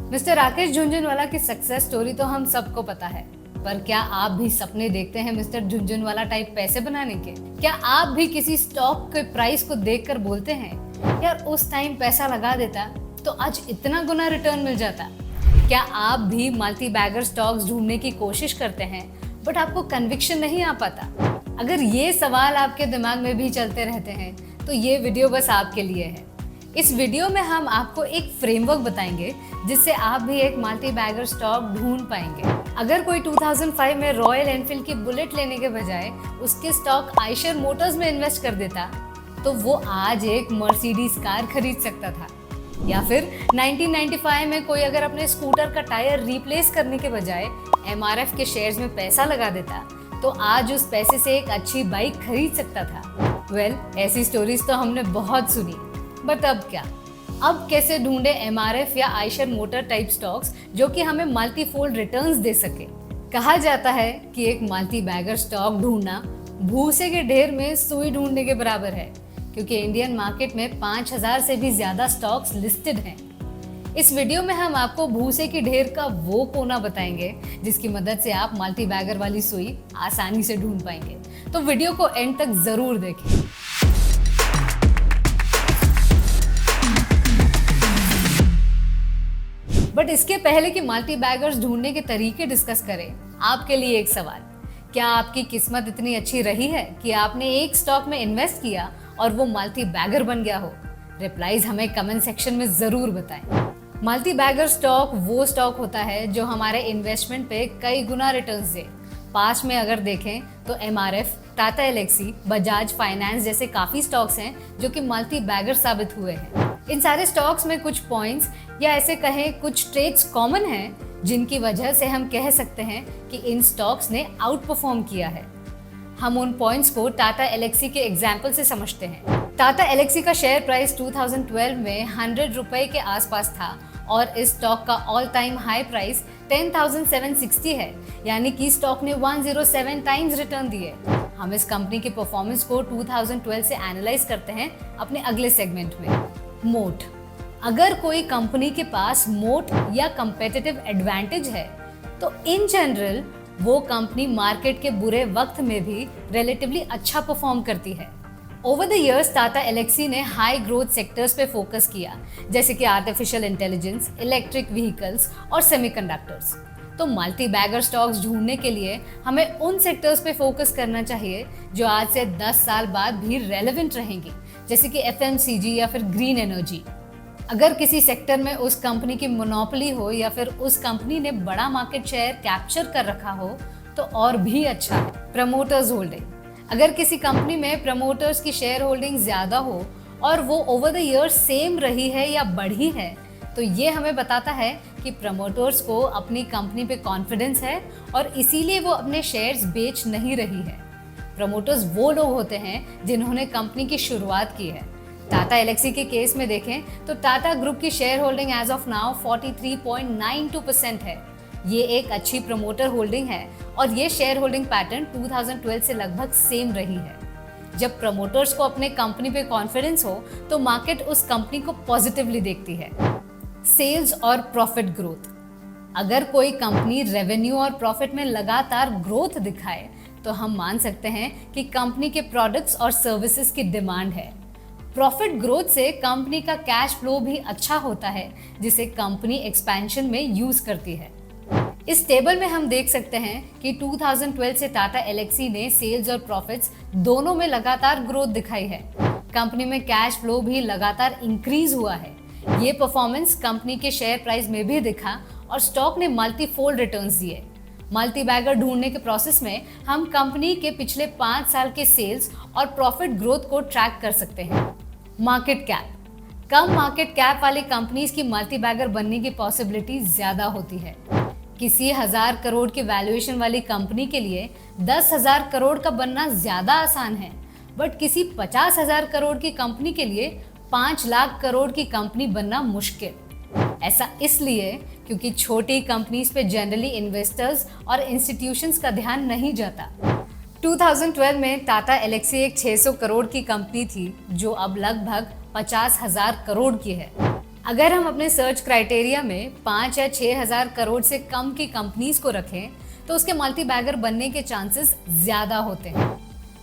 Mister Rakesh Jhunjhunwala की success story तो हम सबको पता है, पर क्या आप भी सपने देखते हैं मिस्टर झुनझुनवाला टाइप पैसे बनाने के? क्या आप भी किसी स्टॉक के प्राइस को देखकर बोलते हैं यार उस टाइम पैसा लगा देता तो आज इतना गुना रिटर्न मिल जाता? क्या आप भी मल्टी बैगर स्टॉक्स ढूंढने की कोशिश करते हैं बट आपको कन्विक्शन नहीं आ पाता? अगर ये सवाल आपके दिमाग में भी चलते रहते हैं तो ये वीडियो बस आपके लिए है। इस वीडियो में हम आपको एक फ्रेमवर्क बताएंगे जिससे आप भी एक मल्टी बैगर स्टॉक ढूंढ पाएंगे। अगर कोई 2005 में रॉयल एनफील्ड की बुलेट लेने के बजाय उसके स्टॉक आयशर मोटर्स में इन्वेस्ट कर देता तो वो आज एक मर्सिडीज कार खरीद सकता था। या फिर 1995 में कोई अगर अपने स्कूटर का टायर रिप्लेस करने के बजाय MRF के शेयर्स में पैसा लगा देता तो आज उस पैसे से एक अच्छी बाइक खरीद सकता था। ऐसी स्टोरीज तो हमने बहुत सुनी, बट अब क्या? अब कैसे ढूंढे MRF या आयशर मोटर टाइप स्टॉक्स जो कि हमें मल्टीफोल्ड रिटर्न्स दे सके? कहा जाता है कि एक मल्टी बैगर स्टॉक ढूंढना भूसे के ढेर में सुई ढूंढने के बराबर है, क्योंकि इंडियन मार्केट में 5000 से भी ज्यादा स्टॉक्स लिस्टेड हैं। इस वीडियो में हम आपको भूसे की ढेर का वो कोना बताएंगे जिसकी मदद से आप मल्टी बैगर वाली सुई आसानी से ढूंढ पाएंगे। तो वीडियो को एंड तक जरूर देखें। बट इसके पहले कि मल्टी बैगर्स ढूंढने के तरीके डिस्कस करें, आपके लिए एक सवाल। क्या आपकी किस्मत इतनी अच्छी रही है कि आपने एक स्टॉक में इन्वेस्ट किया और वो मल्टी बैगर बन गया हो? रिप्लाईज हमें कमेंट सेक्शन में जरूर बताएं। मल्टी बैगर स्टॉक वो स्टॉक होता है जो हमारे इन्वेस्टमेंट पे कई गुना रिटर्न्स दे। पास्ट में अगर देखें तो MRF, टाटा एलेक्सी, बजाज फाइनेंस जैसे काफी स्टॉक्स हैं जो कि मल्टी बैगर साबित हुए हैं। इन सारे स्टॉक्स में कुछ पॉइंट्स या ऐसे कहें कुछ ट्रेड्स कॉमन हैं जिनकी वजह से हम कह सकते हैं कि इन स्टॉक्स ने आउट परफॉर्म किया है। हम उन पॉइंट्स को टाटा एलेक्सी के एग्जाम्पल से समझते हैं। टाटा एलेक्सी का शेयर प्राइस 2012 में 100 रुपए के आसपास था और इस स्टॉक का ऑल टाइम हाई प्राइस 10,760 है, यानी कि स्टॉक ने 107 टाइम्स रिटर्न दिए। हम इस कंपनी की परफॉर्मेंस को 2012 से एनालाइज करते हैं अपने अगले सेगमेंट में। मोट। अगर कोई कंपनी के पास मोट या कंपेटिटिव एडवांटेज है तो इन जनरल वो कंपनी मार्केट के बुरे वक्त में भी रिलेटिवली अच्छा परफॉर्म करती है। Over the years Tata Elxsi ने हाई ग्रोथ सेक्टर्स पे फोकस किया, जैसे कि आर्टिफिशियल इंटेलिजेंस, इलेक्ट्रिक व्हीकल्स और सेमीकंडक्टर्स। तो मल्टी बैगर स्टॉक्स ढूंढने के लिए हमें उन सेक्टर्स पे फोकस करना चाहिए जो आज से 10 साल बाद भी रेलेवेंट रहेंगी, जैसे कि FMCG या फिर ग्रीन एनर्जी। अगर किसी सेक्टर में उस कंपनी की मोनोपोली हो या फिर उस कंपनी ने बड़ा मार्केट शेयर कैप्चर कर रखा हो तो और भी अच्छा है। Promoters holding. अगर किसी कंपनी में प्रमोटर्स की शेयर होल्डिंग ज्यादा हो और वो ओवर द ईयर सेम रही है या बढ़ी है तो ये हमें बताता है कि प्रमोटर्स को अपनी कंपनी पे कॉन्फिडेंस है और इसीलिए वो अपने शेयर्स बेच नहीं रही है। प्रमोटर्स वो लोग होते हैं जिन्होंने कंपनी की शुरुआत की है। टाटा एलेक्सी के केस में देखें तो टाटा ग्रुप की share holding as of now 43.92% है। ये एक अच्छी प्रमोटर होल्डिंग है और ये शेयर होल्डिंग पैटर्न 2012 से लगभग सेम रही है। जब प्रमोटर्स को अपने कंपनी पे कॉन्फिडेंस हो तो मार्केट उस कंपनी को पॉजिटिवली देखती है। सेल्स और प्रॉफिट ग्रोथ। अगर कोई कंपनी रेवेन्यू और प्रॉफिट में लगातार ग्रोथ दिखाए तो हम मान सकते हैं कि कंपनी के प्रोडक्ट्स और सर्विसेज की डिमांड है। प्रॉफिट ग्रोथ से कंपनी का कैश फ्लो भी अच्छा होता है जिसे कंपनी एक्सपेंशन में यूज करती है। इस टेबल में हम देख सकते हैं कि 2012 से टाटा एलेक्सी ने सेल्स और प्रॉफिट्स दोनों में लगातार ग्रोथ दिखाई है। कंपनी में कैश फ्लो भी लगातार इंक्रीज हुआ है। ये परफॉर्मेंस कंपनी के शेयर प्राइस में भी दिखा और स्टॉक ने मल्टीफोल्ड रिटर्न्स दिए। मल्टी बैगर ढूंढने के प्रोसेस में हम कंपनी के पिछले 5 साल के सेल्स और प्रॉफिट ग्रोथ को ट्रैक कर सकते हैं। Market cap. कम मार्केट कैप वाली कंपनीज की मल्टी बैगर बनने की पॉसिबिलिटी ज्यादा होती है। किसी 1000 करोड़ की वैल्यूएशन वाली कंपनी के लिए 10,000 करोड़ का बनना ज्यादा आसान है, बट किसी 50,000 करोड़ की कंपनी के लिए 5 लाख करोड़ की कंपनी बनना मुश्किल। ऐसा इसलिए क्योंकि छोटी कंपनीज पे जनरली इन्वेस्टर्स और इंस्टीट्यूशंस का ध्यान नहीं जाता। 2012 में टाटा एलेक्सी एक 600 करोड़ की कंपनी थी जो अब लगभग 50,000 करोड़ की है। अगर हम अपने सर्च क्राइटेरिया में 5 या 6,000 करोड़ से कम की कंपनीज को रखें तो उसके मल्टी बैगर बनने के चांसेस ज्यादा होते हैं।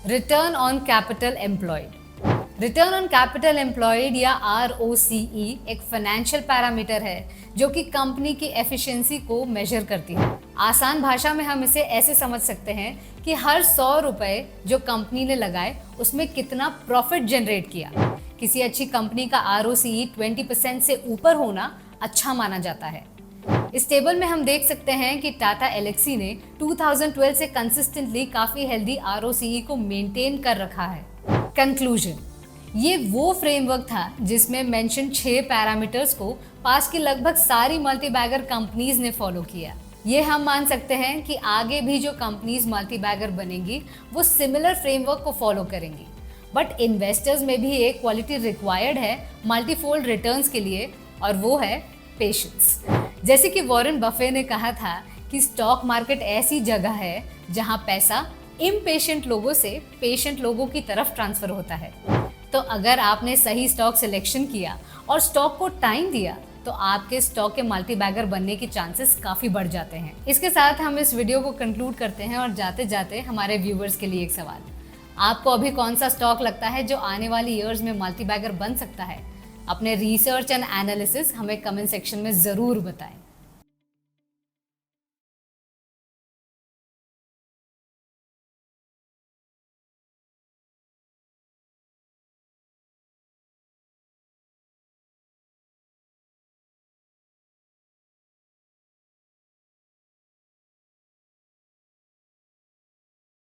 Return on capital employed. Return on capital employed या ROCE एक फाइनेंशियल पैरामीटर है जो कि कंपनी की एफिशिएंसी को मेजर करती है। आसान भाषा में हम इसे ऐसे समझ सकते हैं कि हर 100 रुपए जो कंपनी ने लगाए उसमें कितना प्रॉफिट जनरेट किया। किसी अच्छी कंपनी का ROCE 20% से ऊपर होना अच्छा माना जाता है। इस टेबल में हम देख सकते हैं कि टाटा एलेक्सी ने 2012 से कंसिस्टेंटली काफी हेल्दी ROCE को मेंटेन कर रखा है। कंक्लूजन, ये वो फ्रेमवर्क था जिसमें मेंशन 6 पैरामीटर्स को पास की लगभग सारी मल्टी बैगर कंपनीज ने फॉलो किया। ये हम मान सकते हैं कि आगे भी जो कंपनीज मल्टी बैगर बनेंगी वो सिमिलर फ्रेमवर्क को फॉलो करेंगी। बट इन्वेस्टर्स में भी एक क्वालिटी रिक्वायर्ड है मल्टीफोल्ड रिटर्न्स के लिए, और वो है पेशेंस। जैसे कि वॉरेन बफे ने कहा था कि स्टॉक मार्केट ऐसी जगह है जहां पैसा इम्पेशेंट लोगों से पेशेंट लोगों की तरफ ट्रांसफर होता है। तो अगर आपने सही स्टॉक सिलेक्शन किया और स्टॉक को टाइम दिया तो आपके स्टॉक के मल्टी बैगर बनने के चांसेस काफी बढ़ जाते हैं। इसके साथ हम इस वीडियो को कंक्लूड करते हैं और जाते जाते हमारे व्यूवर्स के लिए एक सवाल। आपको अभी कौन सा स्टॉक लगता है जो आने वाली ईयर्स में मल्टी बैगर बन सकता है? अपने रिसर्च एंड एनालिसिस हमें कमेंट सेक्शन में जरूर बताएं।